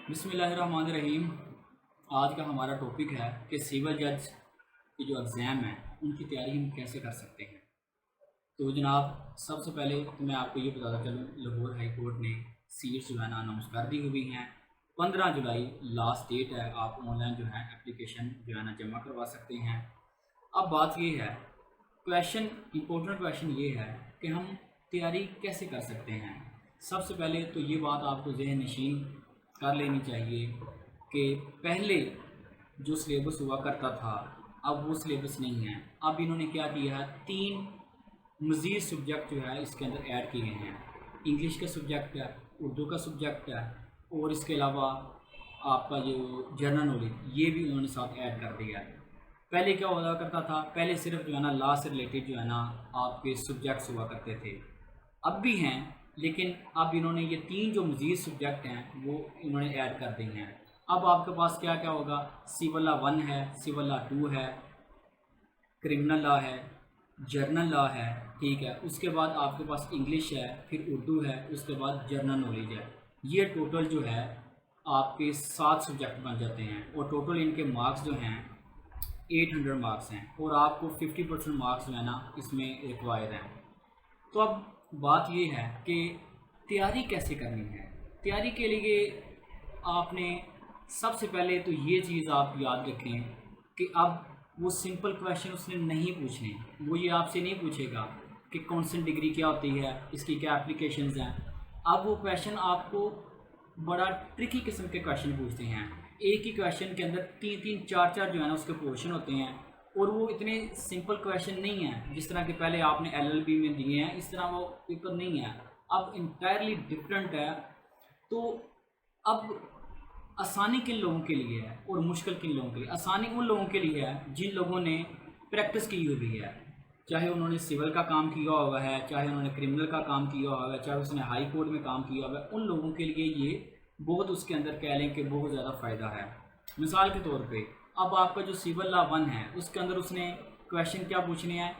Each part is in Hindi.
बिस्मिल्लाहिर्रहमानिर्रहीम। आज का हमारा टॉपिक है कि सिविल जज की जो एग्ज़ाम है उनकी तैयारी हम कैसे कर सकते हैं। तो जनाब, सबसे पहले तो मैं आपको ये बताता चलूँ, लाहौर हाई कोर्ट ने सीट्स जो है ना अनाउंस कर दी हुई हैं। 15 जुलाई लास्ट डेट है, आप ऑनलाइन जो है एप्लीकेशन जो है ना जमा करवा सकते हैं। अब बात ये है, इम्पोर्टेंट क्वेश्चन ये है कि हम तैयारी कैसे कर सकते हैं। सबसे पहले तो ये बात आपको ज़हन नशीन कर लेनी चाहिए कि पहले जो सिलेबस हुआ करता था अब वो सिलेबस नहीं है। अब इन्होंने क्या किया है, 3 मज़ीद सब्जेक्ट जो है इसके अंदर ऐड किए हैं। इंग्लिश का सब्जेक्ट है, उर्दू का सब्जेक्ट है, और इसके अलावा आपका जो जनरल नॉलेज ये भी उन्होंने साथ ऐड कर दिया है। पहले क्या हुआ करता था, पहले सिर्फ जो है ना लॉ से रिलेटेड जो है ना आपके सब्जेक्ट्स हुआ करते थे, अब भी हैं, लेकिन अब इन्होंने ये 3 जो मज़ीद सब्जेक्ट हैं वो इन्होंने ऐड कर दिए हैं। अब आपके पास क्या क्या होगा, सिविल लॉ 1 है, सिविल लॉ 2 है, क्रिमिनल लॉ है, जर्नल लॉ है, ठीक है। उसके बाद आपके पास इंग्लिश है, फिर उर्दू है, उसके बाद जनरल नॉलेज है। ये टोटल जो है आपके 7 सब्जेक्ट बन जाते हैं, और टोटल इनके मार्क्स जो हैं 800 मार्क्स हैं, और आपको 50% मार्क्स जो है ना इसमें रिक्वायर हैं। तो अब बात ये है कि तैयारी कैसे करनी है। तैयारी के लिए आपने सबसे पहले तो ये चीज़ आप याद रखें कि अब वो सिंपल क्वेश्चन उसने नहीं पूछने। वो ये आपसे नहीं पूछेगा कि कौन सी डिग्री क्या होती है, इसकी क्या एप्लीकेशंस हैं। अब वो क्वेश्चन आपको बड़ा ट्रिकी किस्म के क्वेश्चन पूछते हैं। एक ही क्वेश्चन के अंदर 3-3 4-4 जो है ना उसके पोर्शन होते हैं, और वो इतने सिंपल क्वेश्चन नहीं है जिस तरह के पहले आपने एलएलबी में दिए हैं, इस तरह वो पेपर नहीं है। अब इंटायरली डिफरेंट है। तो अब आसानी किन लोगों के लिए है और मुश्किल किन लोगों के लिए। आसानी उन लोगों के लिए है जिन लोगों ने प्रैक्टिस की हुई है, चाहे उन्होंने सिविल का काम किया हुआ है, चाहे उन्होंने क्रिमिनल का काम किया हुआ है, चाहे उसने हाई कोर्ट में काम किया हुआ है। उन लोगों के लिए ये बहुत, उसके अंदर कह लें कि बहुत ज़्यादा फ़ायदा है। मिसाल के तौर पे अब आपका जो सिविल लॉ 1 है उसके अंदर उसने क्वेश्चन क्या पूछने हैं,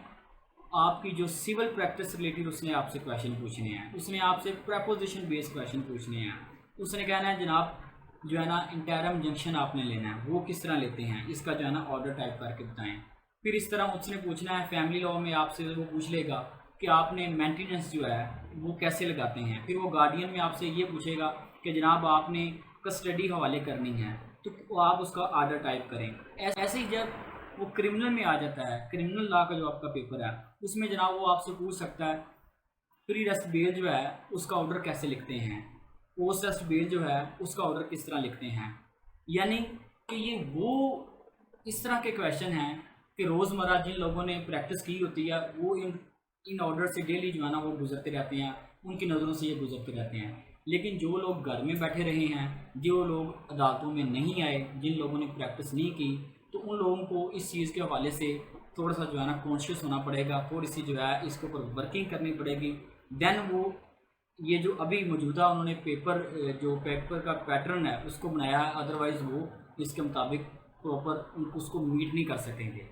आपकी जो सिविल प्रैक्टिस रिलेटेड उसने आपसे क्वेश्चन पूछने हैं। उसने आपसे प्रपोजिशन बेस्ड क्वेश्चन पूछने हैं। उसने कहना है जनाब जो है ना इंटरम जंक्शन आपने लेना है, वो किस तरह लेते हैं, इसका जो है ना ऑर्डर टाइप करके बताएं। फिर इस तरह उसने पूछना है फैमिली लॉ में आपसे वो पूछ लेगा कि आपने मेंटेनेंस जो है वो कैसे लगाते हैं। फिर वो गार्डियन में आपसे ये पूछेगा कि जनाब आपने कस्टडी हवाले करनी है, तो आप उसका आर्डर टाइप करें। ऐसे ही जब वो क्रिमिनल में आ जाता है, क्रिमिनल लॉ का जो आपका पेपर है उसमें जनाब वो आपसे पूछ सकता है प्री रेस्ट बेल जो है उसका ऑर्डर कैसे लिखते हैं, पोस्ट रेस्ट बेल जो है उसका ऑर्डर किस तरह लिखते हैं। यानी कि ये वो इस तरह के क्वेश्चन हैं कि रोज़मर्रा जिन लोगों ने प्रैक्टिस की होती है वो इन ऑर्डर से डेली जो है ना वो गुजरते रहते हैं, उनकी नज़रों से ये गुजरते रहते हैं। लेकिन जो लोग घर में बैठे रहे हैं, जो लोग अदालतों में नहीं आए, जिन लोगों ने प्रैक्टिस नहीं की, तो उन लोगों को इस चीज़ के हवाले से थोड़ा सा जो है ना कॉन्शियस होना पड़ेगा, थोड़ी सी जो है इसके ऊपर वर्किंग करनी पड़ेगी। देन वो ये जो अभी मौजूदा उन्होंने जो पेपर का पैटर्न है उसको बनाया है, अदरवाइज़ वो इसके मुताबिक प्रॉपर उसको मीट नहीं कर सकेंगे।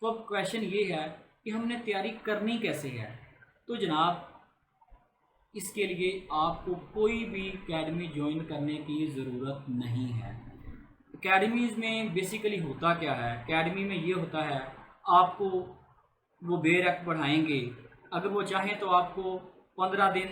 तो अब क्वेश्चन ये है कि हमने तैयारी करनी कैसे है। तो जनाब इसके लिए आपको कोई भी एकेडमी ज्वाइन करने की ज़रूरत नहीं है। एकेडमीज़ में बेसिकली होता क्या है, एकेडमी में ये होता है आपको वो बेरक पढ़ाएंगे। अगर वो चाहें तो आपको 15 दिन,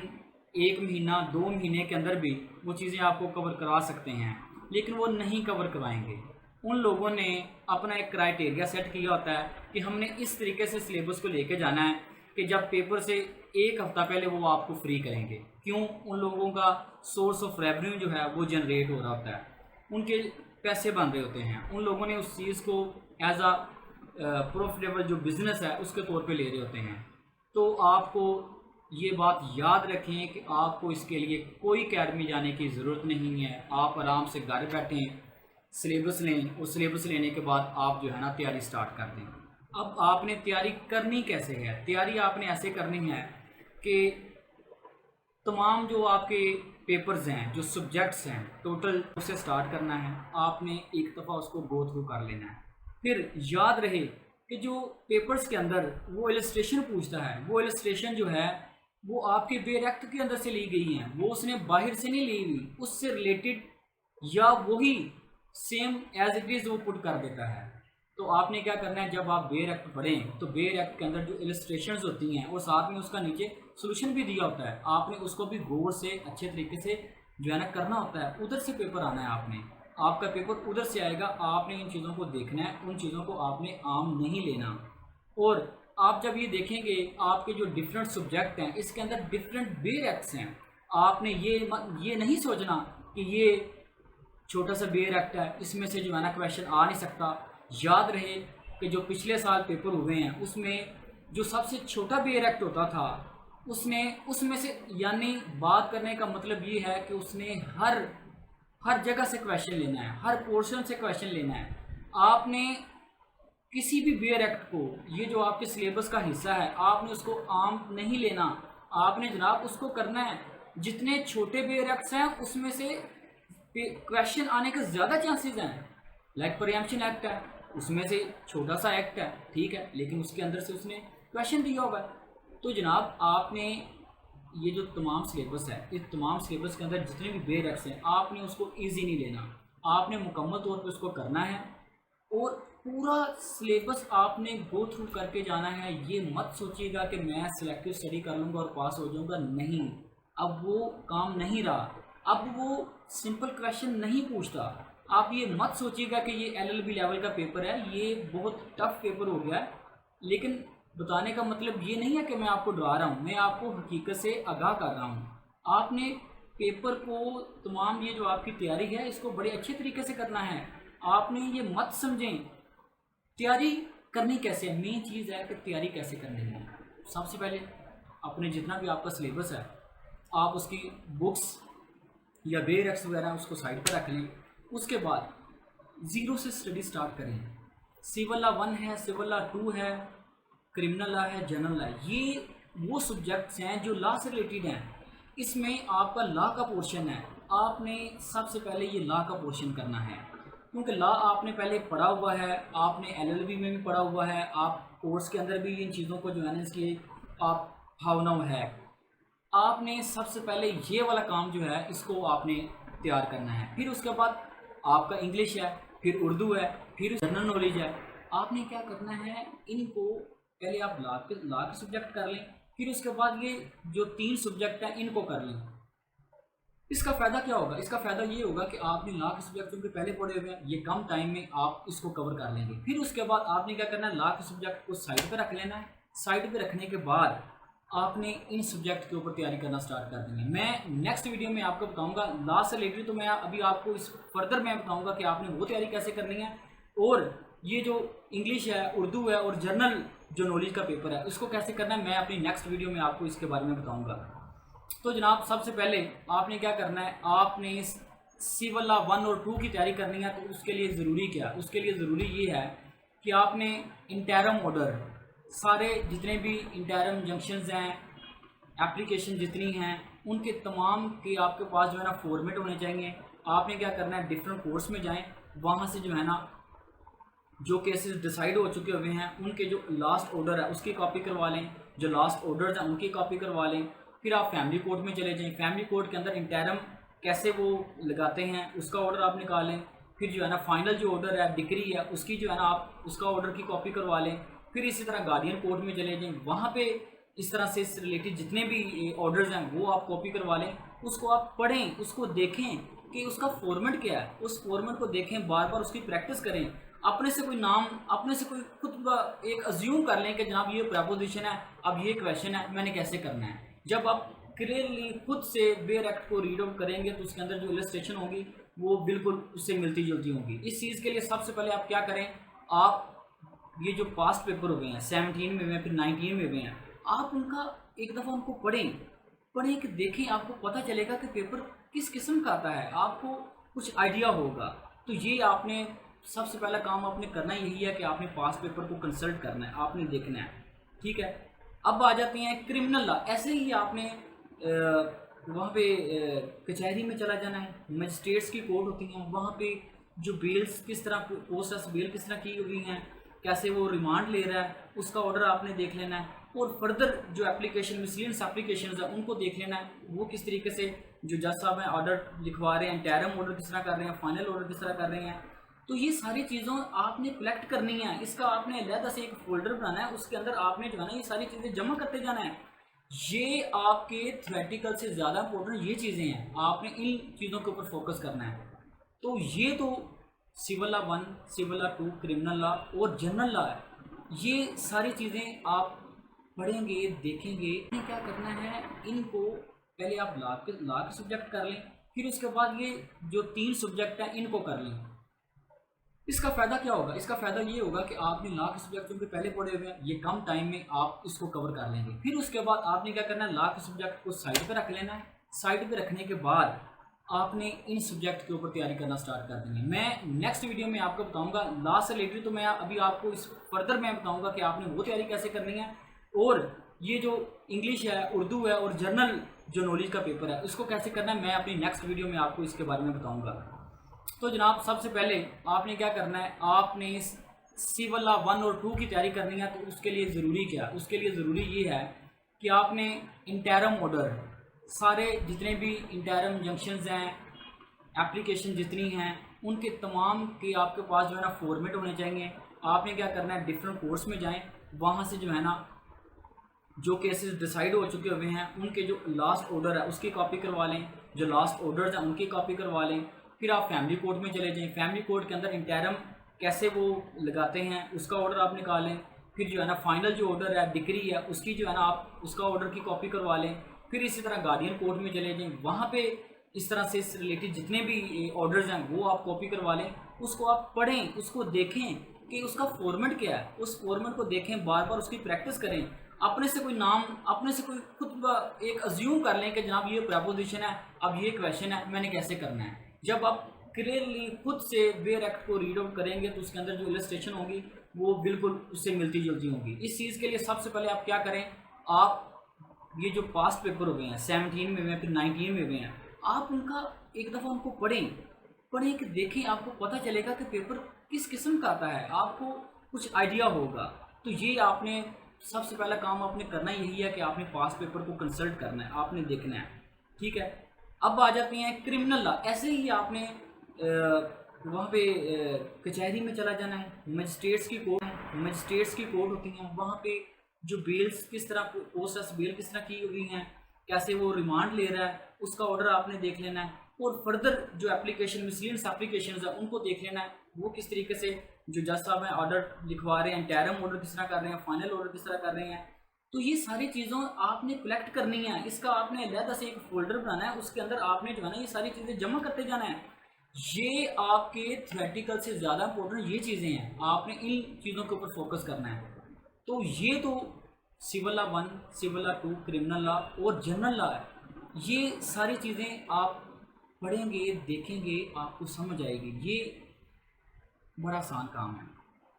1 महीना, 2 महीने के अंदर भी वो चीज़ें आपको कवर करवा सकते हैं, लेकिन वो नहीं कवर करवाएंगे। उन लोगों ने अपना एक क्राइटेरिया सेट किया होता है कि हमने इस तरीके से सिलेबस को लेके जाना है कि जब पेपर से 1 हफ़्ता पहले वो आपको फ्री करेंगे। क्यों? उन लोगों का सोर्स ऑफ रेवेन्यू जो है वो जनरेट हो रहा होता है, उनके पैसे बन रहे होते हैं। उन लोगों ने उस चीज़ को एज आ प्रॉफिटेबल जो बिज़नेस है उसके तौर पे ले रहे होते हैं। तो आपको ये बात याद रखें कि आपको इसके लिए कोई अकेडमी जाने की ज़रूरत नहीं है। आप आराम से घर बैठें, सिलेबस लें, और सिलेबस लेने के बाद आप जो है ना तैयारी स्टार्ट कर दें। अब आपने तैयारी करनी कैसे है, तैयारी आपने ऐसे करनी है कि तमाम जो आपके पेपर्स हैं, जो सब्जेक्ट्स हैं, टोटल उससे स्टार्ट करना है। आपने एक दफ़ा उसको गो थ्रू कर लेना है। फिर याद रहे कि जो पेपर्स के अंदर वो इलस्ट्रेशन पूछता है, वो इलस्ट्रेशन जो है वो आपके बेर एक्ट के अंदर से ली गई हैं, वो उसने बाहर से नहीं ली हुई। उससे रिलेटेड या वही सेम एज इट इज़ वो पुट कर देता है। तो आपने क्या करना है, जब आप बेयर एक्ट पढ़ें तो बेयर एक्ट के अंदर जो इलस्ट्रेशंस होती हैं और साथ में उसका नीचे सोल्यूशन भी दिया होता है, आपने उसको भी गौर से अच्छे तरीके से जो है ना करना होता है। उधर से पेपर आना है, आपने आपका पेपर उधर से आएगा, आपने इन चीज़ों को देखना है, उन चीज़ों को आपने आम नहीं लेना। और आप जब ये देखेंगे आपके जो डिफरेंट सब्जेक्ट हैं इसके अंदर डिफरेंट बेयर एक्ट्स हैं, आपने ये नहीं सोचना कि ये छोटा सा बेयर एक्ट है इसमें से जो है ना क्वेश्चन आ नहीं सकता। याद रहे कि जो पिछले साल पेपर हुए हैं उसमें जो सबसे छोटा बेयर एक्ट होता था उसने उसमें से, यानी बात करने का मतलब ये है कि उसने हर जगह से क्वेश्चन लेना है, हर पोर्शन से क्वेश्चन लेना है। आपने किसी भी बेयर एक्ट को, ये जो आपके सिलेबस का हिस्सा है, आपने उसको आम नहीं लेना, आपने जनाब उसको करना है जितने छोटे बेयर एक्ट्स हैं उसमें से क्वेश्चन आने के ज़्यादा चांसेस हैं। लाइक प्रीएम्पशन एक्ट है, उसमें से छोटा सा एक्ट है, ठीक है, लेकिन उसके अंदर से उसने क्वेश्चन दिया हुआ है। तो जनाब आपने ये जो तमाम सिलेबस है, इस तमाम सिलेबस के अंदर जितने भी बेयर एक्ट्स हैं आपने उसको ईजी नहीं लेना, आपने मुकम्मल तौर पर उसको करना है और पूरा सिलेबस आपने गो थ्रू करके जाना है। ये मत सोचिएगा कि मैं सिलेक्टिव स्टडी कर लूँगा और पास हो जाऊँगा, नहीं, अब वो काम नहीं रहा, अब वो सिंपल क्वेश्चन नहीं पूछता। आप ये मत सोचिएगा कि ये एलएलबी लेवल का पेपर है, ये बहुत टफ पेपर हो गया है। लेकिन बताने का मतलब ये नहीं है कि मैं आपको डरा रहा हूँ, मैं आपको हकीकत से आगाह कर रहा हूँ। आपने पेपर को, तमाम ये जो आपकी तैयारी है इसको बड़े अच्छे तरीके से करना है। आपने ये मत समझें तैयारी करनी कैसे है, मेन चीज़ है कि तैयारी कैसे करनी है। सबसे पहले अपने जितना भी आपका सिलेबस है आप उसकी बुक्स या बेयर एक्ट्स वगैरह उसको साइड पर रख लें। उसके बाद ज़ीरो से स्टडी स्टार्ट करें। सिविल लॉ 1 है, सिविल लॉ 2 है, क्रिमिनल लॉ है, जनरल लॉ, ये वो सब्जेक्ट्स हैं जो लॉ से रिलेटेड हैं। इसमें आपका लॉ का पोर्शन है, आपने सबसे पहले ये लॉ का पोर्शन करना है, क्योंकि लॉ आपने पहले पढ़ा हुआ है, आपने एलएलबी में भी पढ़ा हुआ है, आप कोर्स के अंदर भी इन चीज़ों को जो है ना इसकी आप भावना है। आपने सबसे पहले ये वाला काम जो है इसको आपने तैयार करना है। फिर उसके बाद आपका इंग्लिश है, फिर उर्दू है, फिर जनरल नॉलेज है। आपने क्या करना है, इनको पहले आप लॉ के सब्जेक्ट कर लें, फिर उसके बाद ये जो 3 सब्जेक्ट हैं इनको कर लें। इसका फ़ायदा क्या होगा, इसका फ़ायदा ये होगा कि आपने लॉ के सब्जेक्ट क्योंकि पहले पढ़े हुए हैं, ये कम टाइम में आप इसको कवर कर लेंगे। फिर उसके बाद आपने क्या करना है, लॉ के सब्जेक्ट को साइड पर रख लेना है। साइड पर रखने के बाद आपने इन सब्जेक्ट के ऊपर तैयारी करना स्टार्ट कर देंगे। मैं नेक्स्ट वीडियो में आपको बताऊंगा लॉ से रिलेटेड, तो मैं अभी आपको इस फर्दर मैं बताऊंगा कि आपने वो तैयारी कैसे करनी है। और ये जो इंग्लिश है, उर्दू है और जर्नल जो नॉलेज का पेपर है उसको कैसे करना है, मैं अपनी नेक्स्ट वीडियो में आपको इसके बारे में बताऊँगा। तो जनाब सबसे पहले आपने क्या करना है, आपने सिविल लॉ 1 और 2 की तैयारी करनी है। तो उसके लिए ज़रूरी क्या, उसके लिए ज़रूरी ये है कि आपने इंटरम ऑर्डर, सारे जितने भी इंटरम जंक्शंस हैं, एप्लीकेशन जितनी हैं, उनके तमाम के आपके पास जो है ना फॉर्मेट होने चाहिए। आपने क्या करना है, डिफरेंट कोर्स में जाएं, वहाँ से जो है ना जो केसेस डिसाइड हो चुके हुए हैं उनके जो लास्ट ऑर्डर है उसकी कॉपी करवा लें, जो लास्ट ऑर्डर्स हैं उनकी कॉपी करवा लें। फिर आप फैमिली कोर्ट में चले जाएं, फैमिली कोर्ट के अंदर इंटरम कैसे वो लगाते हैं उसका ऑर्डर आप निकालें। फिर जो है ना फाइनल जो ऑर्डर है, डिग्री है, उसकी जो है ना आप उसका ऑर्डर की कॉपी करवा लें। फिर इसी तरह गार्डियन कोर्ट में चले जाएं, वहाँ पे इस तरह से इससे रिलेटेड जितने भी ऑर्डर्स हैं वो आप कॉपी करवा लें। उसको आप पढ़ें, उसको देखें कि उसका फॉर्मेट क्या है, उस फॉर्मेट को देखें, बार बार उसकी प्रैक्टिस करें। अपने से कोई नाम, अपने से कोई खुद एक अज्यूम कर लें कि जनाब ये प्रपोजिशन है, अब ये क्वेश्चन है, मैंने कैसे करना है। जब आप क्लियरली खुद से बेयर एक्ट को रीड आउट करेंगे तो उसके अंदर जो इलस्ट्रेशन होगी वो बिल्कुल उससे मिलती जुलती होंगी। इस चीज़ के लिए सबसे पहले आप क्या करें, आप ये जो पास्ट पेपर हो गए हैं 17 में हुए हैं, फिर 19 में हुए हैं, आप उनका एक दफ़ा उनको पढ़ें कि देखें, आपको पता चलेगा कि पेपर किस किस्म का आता है, आपको कुछ आइडिया होगा। तो ये आपने सबसे पहला काम आपने करना यही है कि आपने पास्ट पेपर को कंसल्ट करना है, आपने देखना है, ठीक है। अब आ जाते हैं क्रिमिनल लॉ। ऐसे ही आपने वहाँ पे कचहरी में चला जाना है, मजिस्ट्रेट्स की कोर्ट होती हैं, वहाँ पे जो बेल्स किस तरह, पोस्ट ऑफ बेल किस तरह की हुई हैं, कैसे वो रिमांड ले रहा है, उसका ऑर्डर आपने देख लेना है। और फर्दर जो एप्लीकेशन, मिसलिनियस एप्लीकेशन है उनको देख लेना है, वो किस तरीके से जो जज साहब हैं ऑर्डर लिखवा रहे हैं, इंटरम ऑर्डर किस तरह कर रहे हैं, फाइनल ऑर्डर किस तरह कर रहे हैं, तो ये सारी चीज़ों आपने कलेक्ट करनी है। इसका आपने अलहदा से एक फोल्डर बनाना है, उसके अंदर आपने जो है ना ये सारी चीज़ें जमा करते जाना है। ये आपके थ्योरेटिकल से ज़्यादा इंपॉर्टेंट ये चीज़ें हैं, आपने इन चीज़ों के ऊपर फोकस करना है। तो ये तो civil law 1, civil law 2, criminal law और जनरल लॉ है। ये सारी चीज़ें आप पढ़ेंगे, देखेंगे। क्या करना है, इनको पहले आप लॉ के सब्जेक्ट कर लें, फिर उसके बाद ये जो 3 सब्जेक्ट हैं इनको कर लें। इसका फ़ायदा क्या होगा? इसका फ़ायदा ये होगा कि आपने लॉ के सब्जेक्ट जो पहले पढ़े हुए हैं, ये कम टाइम में आप इसको कवर कर लेंगे। फिर उसके बाद आपने क्या करना है, लॉ के सब्जेक्ट को साइड पे रख लेना है। साइड पे रखने के बाद आपने इन सब्जेक्ट के ऊपर तैयारी करना स्टार्ट कर देंगे। मैं नेक्स्ट वीडियो में आपको बताऊंगा लॉ से रिलेटेड, तो मैं अभी आपको इस फर्दर मैं बताऊंगा कि आपने वो तैयारी कैसे करनी है, और ये जो इंग्लिश है, उर्दू है और जर्नल जो नॉलेज का पेपर है उसको कैसे करना है, मैं अपनी नेक्स्ट वीडियो में आपको इसके बारे में बताऊँगा। तो जनाब सबसे पहले आपने क्या करना है, आपने सिविल लॉ 1 और 2 की तैयारी करनी है। तो उसके लिए ज़रूरी क्या है? उसके लिए ज़रूरी ये है कि आपने इंटरम ऑर्डर, सारे जितने भी इंटरम जंक्शंस हैं, एप्लीकेशन जितनी हैं, उनके तमाम के आपके पास जो है ना फॉर्मेट होने चाहिए। आपने क्या करना है, डिफरेंट कोर्ट्स में जाएं, वहाँ से जो है ना जो केसेस डिसाइड हो चुके हुए हैं उनके जो लास्ट ऑर्डर है उसकी कॉपी करवा लें, जो लास्ट ऑर्डर्स हैं उनकी कॉपी करवा लें। फिर आप फैमिली कोर्ट में चले जाएं, फैमिली कोर्ट के अंदर इंटरम कैसे वो लगाते हैं उसका ऑर्डर आप निकाल लें। फिर जो है ना फाइनल जो ऑर्डर है, डिक्री है, उसकी जो है ना आप उसका ऑर्डर की कॉपी करवा लें। फिर इसी तरह गार्डियन कोर्ट में चले जाएं, वहाँ पे इस तरह से इस रिलेटेड जितने भी ऑर्डर्स हैं वो आप कॉपी करवा लें। उसको आप पढ़ें, उसको देखें कि उसका फॉर्मेट क्या है, उस फॉर्मेट को देखें, बार बार उसकी प्रैक्टिस करें। अपने से कोई नाम, अपने से कोई खुद एक अज्यूम कर लें कि जनाब ये प्रपोजिशन है, अब ये क्वेश्चन है, मैंने कैसे करना है। जब आप क्लियरली खुद से वेयर एक्ट को रीड आउट करेंगे तो उसके अंदर जो इलस्ट्रेशन होगी वो बिल्कुल उससे मिलती जुलती होगी। इस चीज़ के लिए सबसे पहले आप क्या करें, आप ये जो पास्ट पेपर हो गए हैं 17 में हुए हैं, फिर 19 में हुए हैं, आप उनका एक दफ़ा उनको पढ़ें कि देखें, आपको पता चलेगा कि पेपर किस किस्म का आता है, आपको कुछ आइडिया होगा। तो ये आपने सबसे पहला काम आपने करना यही है कि आपने पास्ट पेपर को कंसल्ट करना है, आपने देखना है। ठीक है, अब आ जाते हैं क्रिमिनल लॉ। ऐसे ही आपने वहाँ पे कचहरी में चला जाना है, मजिस्ट्रेट्स की कोर्ट होती हैं, वहाँ पे जो बेल्स किस तरह, पोस्ट बेल किस तरह की हुई हैं, कैसे वो रिमांड ले रहा है, उसका ऑर्डर आपने देख लेना है। और फर्दर जो एप्लीकेशन, मिसलिनियस एप्लीकेशन है उनको देख लेना है, वो किस तरीके से जो जज साहब हैं ऑर्डर लिखवा रहे हैं, इंटरम ऑर्डर किस तरह कर रहे हैं, फाइनल ऑर्डर किस तरह कर रहे हैं। तो ये सारी चीज़ों आपने कलेक्ट करनी है। इसका आपने अलहदा से एक फोल्डर बनाना है, उसके अंदर आपने जो है ना ये सारी चीज़ें जमा करते जाना है। ये आपके थ्योरेटिकल से ज़्यादा इंपॉर्टेंट ये चीज़ें हैं, आपने इन चीज़ों के ऊपर फोकस करना है। तो ये तो civil law 1, civil law 2, criminal law और जनरल लॉ है। ये सारी चीज़ें आप पढ़ेंगे, देखेंगे, आपको समझ आएगी। ये बड़ा आसान काम है।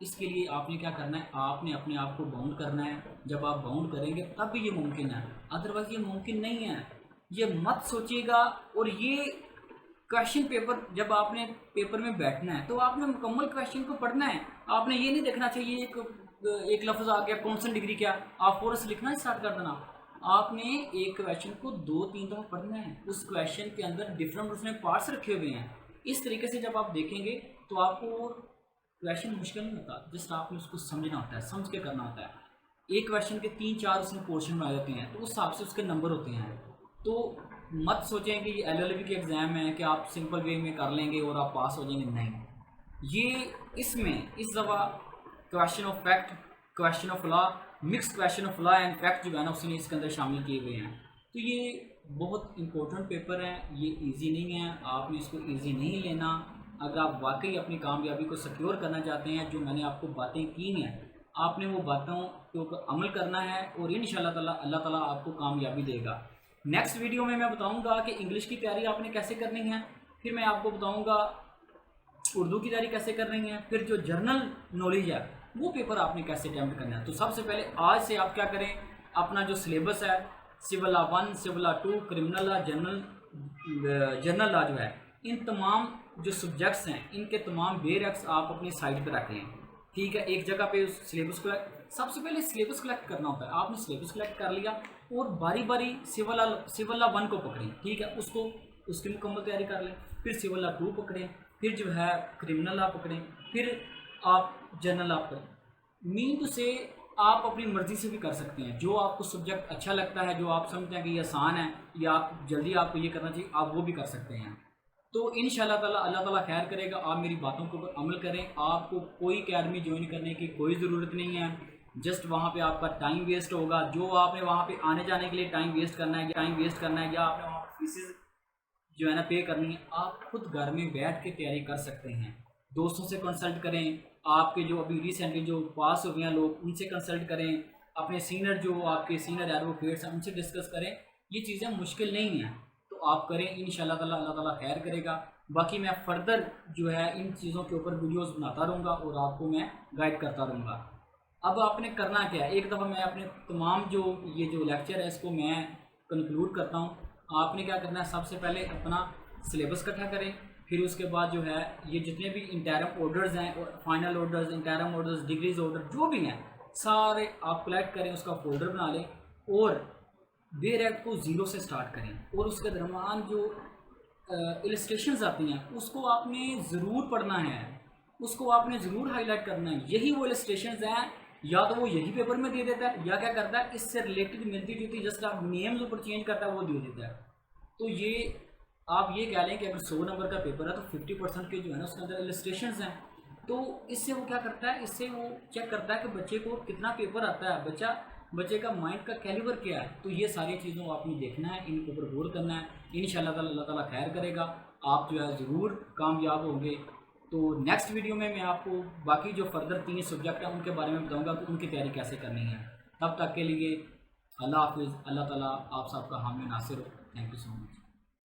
इसके लिए आपने क्या करना है, आपने अपने आप को बाउंड करना है। जब आप बाउंड करेंगे तब भी ये मुमकिन है, अदरवाइज ये मुमकिन नहीं है। ये मत सोचिएगा। और ये क्वेश्चन पेपर, जब आपने पेपर में बैठना है तो आपने मुकम्मल क्वेश्चन को पढ़ना है। आपने ये नहीं देखना चाहिए एक लफ्ज़ आ गया, कौन सी डिग्री क्या, आप फौरन से लिखना स्टार्ट कर देना। आपने एक क्वेश्चन को 2-3 दफ़ा पढ़ना है। उस क्वेश्चन के अंदर डिफरेंट उसमें पार्ट्स रखे हुए हैं। इस तरीके से जब आप देखेंगे तो आपको क्वेश्चन मुश्किल नहीं होता, जस्ट आपने उसको समझना होता है, समझ के करना होता है। एक क्वेश्चन के 3-4 उसमें पोर्शन में आ जाते हैं, तो उस हिसाब से उसके नंबर होते हैं। तो मत सोचें कि ये LLB के एग्ज़ाम है कि आप सिंपल वे में कर लेंगे और आप पास हो जाएंगे। नहीं, ये इसमें इस दफ़ा question of fact, question of law, mix question of law and fact जो है ना उसने इसके अंदर शामिल किए हुए हैं। तो ये बहुत इंपॉर्टेंट पेपर है, ये इजी नहीं है, आपने इसको इजी नहीं लेना। अगर आप वाकई अपनी कामयाबी को सिक्योर करना चाहते हैं, जो मैंने आपको बातें की हैं, आपने वो बातों के ऊपर अमल करना है और इंशाअल्लाह ताला अल्लाह ताला आपको कामयाबी देगा। नेक्स्ट वीडियो में मैं बताऊंगा कि इंग्लिश की तैयारी आपने कैसे करनी है, फिर मैं आपको बताऊंगा उर्दू की तैयारी कैसे करनी है, फिर जो जर्नल नॉलेज है वो पेपर आपने कैसे अटैम्प्ट करना है। तो सबसे पहले आज से आप क्या करें, अपना जो सिलेबस है civil law 1, civil law 2, criminal law, general law जो है, इन तमाम जो सब्जेक्ट्स हैं इनके तमाम बेयर एक्ट्स आप अपनी साइड पर रख लें। ठीक है, एक जगह पे उस सिलेबस को सबसे पहले सिलेबस कलेक्ट करना होता है। आपने सिलेबस कलेक्ट कर लिया और बारी बारी सिविल लॉ 1 को पकड़ें, ठीक है, उसको उसकी मुकम्मल तैयारी कर लें। फिर सिविल लॉ 2 पकड़ें, फिर जो है क्रिमिनल लॉ पकड़ें, फिर आप जनरल लॉ पकड़ें। मीन टू से आप अपनी मर्ज़ी से भी कर सकते हैं। जो आपको सब्जेक्ट अच्छा लगता है, जो आप समझते हैं कि ये आसान है या आप जल्दी आपको ये करना चाहिए, आप वो भी कर सकते हैं। तो इंशाल्लाह ताला अल्लाह ताला खैर करेगा। आप मेरी बातों के ऊपर अमल करें। आपको कोई अकेडमी ज्वाइन करने की कोई ज़रूरत नहीं है। जस्ट वहाँ पे आपका टाइम वेस्ट होगा। जो आपने वहाँ पे आने जाने के लिए टाइम वेस्ट करना है या आपने वहाँ पर फीसेस जो है ना पे करनी है, आप खुद घर में बैठ के तैयारी कर सकते हैं। दोस्तों से कंसल्ट करें, आपके जो अभी रिसेंटली जो पास हो गए हैं लोग, उनसे कंसल्ट करें, अपने सीनियर जो आपके सीनियर एडवोकेट्स हैं उनसे डिस्कस करें। ये चीज़ें मुश्किल नहीं हैं, तो आप करें, इंशाल्लाह ताला अल्लाह ताला खैर करेगा। बाकी मैं फ़र्दर जो है इन चीज़ों के ऊपर वीडियोस बनाता रहूँगा और आपको मैं गाइड करता रहूँगा। अब आपने करना क्या है, एक दफ़ा मैं अपने तमाम जो ये जो लेक्चर है इसको मैं कंक्लूड करता हूँ। आपने क्या करना है, सबसे पहले अपना सिलेबस इकट्ठा करें। फिर उसके बाद जो है ये जितने भी इंटरम ऑर्डर्स हैं और final orders, interim orders, degrees order जो भी हैं, सारे आप कलेक्ट करें, उसका फोल्डर बना लें और बेयर एक्ट को ज़ीरो से स्टार्ट करें। और उसके दरमियान जो इलस्ट्रेशंस आती हैं उसको आपने ज़रूर पढ़ना है, उसको आपने ज़रूर हाईलाइट करना है। यही वो इलस्ट्रेशंस हैं, या तो वो यही पेपर में दे देता है या क्या करता है इससे रिलेटेड मिलती जुलती जस्ट आप नेम्स ऊपर चेंज करता है वो दे देता है। तो ये आप ये कह लें कि अगर 100 नंबर का पेपर है तो 50% के जो है ना उसके अंदर इलस्ट्रेशंस हैं। तो इससे वो क्या करता है, इससे वो चेक करता है कि बच्चे को कितना पेपर आता है, बच्चे का माइंड का कैलिबर क्या है। तो ये सारी चीज़ों को आपने देखना है, इनके ऊपर गौर करना है। इंशाल्लाह ताला अल्लाह ताला खैर करेगा, आप जो है ज़रूर कामयाब होंगे। तो नेक्स्ट वीडियो में मैं आपको बाकी जो फर्दर 3 सब्जेक्ट हैं उनके बारे में बताऊँगा कि उनकी तैयारी कैसे करनी है। तब तक के लिए अल्लाह हाफिज़। अल्लाह ताला आप सबका हामी नासिर हो। Thank you so much.